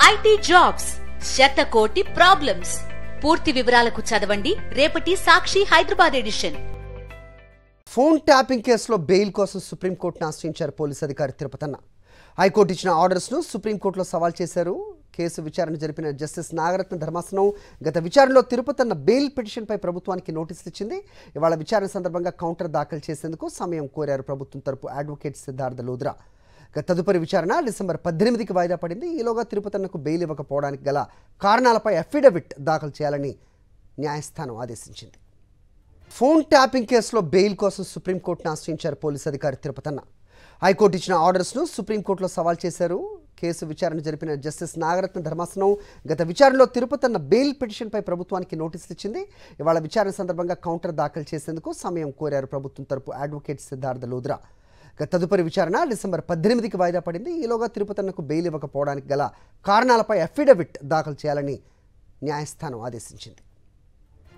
IT jobs శతకోటి problems. పూర్తి వివరాలకు చదవండి రేపటి Sakshi Hyderabad edition. Phone tapping కేసులో బెయిల్ కోసం సుప్రీంకోర్టును ఆశ్రయించారు పోలీసు అధికారి తిరుపతన్న. హైకోర్టు ఇచ్చిన ఆర్డర్స్ను సుప్రీంకోర్టులో సవాల్ చేశారు. కేసు విచారణ జరిపిన జస్టిస్ నాగరత్న ధర్మాసనం గత విచారణలో తిరుపతన్న బెయిల్ పిటిషన్పై ప్రభుత్వానికి నోటీసులు ఇచ్చింది. ఇవాళ విచారణ సందర్భంగా కౌంటర్ దాఖలు చేసేందుకు సమయం కోరారు ప్రభుత్వం తరపు అడ్వకేట్ సిద్ధార్థ లోద్రా. తదుపరి విచారణ డిసెంబర్ 18కి వాయిదా పడింది. ఈలోగా తిరుపతన్నకు బెయిల్ ఇవ్వకపోవడానికి గల కారణాలపై అఫిడవిట్ దాఖలు చేయాలని న్యాయస్థానం ఆదేశించింది. ఫోన్ ట్యాపింగ్ కేసులో బెయిల్ కోసం సుప్రీంకోర్టును ఆశ్రయించారు పోలీసు అధికారి తిరుపతన్న. హైకోర్టు ఇచ్చిన ఆర్డర్స్ను సుప్రీంకోర్టులో సవాల్ చేశారు. కేసు విచారణ జరిపిన జస్టిస్ నాగరత్న ధర్మాసనం గత విచారణలో తిరుపతన్న బెయిల్ పిటిషన్పై ప్రభుత్వానికి నోటీసులు ఇచ్చింది. ఇవాళ విచారణ సందర్భంగా కౌంటర్ దాఖలు చేసేందుకు సమయం కోరారు ప్రభుత్వం తరపు అడ్వకేట్ సిద్ధార్థ లోద్రా. తదుపరి విచారణ డిసెంబర్ 18కి వాయిదా పడింది. ఈలోగా తిరుపతన్నకు బెయిల్ ఇవ్వకపోవడానికి గల కారణాలపై అఫిడవిట్ దాఖలు చేయాలని న్యాయస్థానం ఆదేశించింది.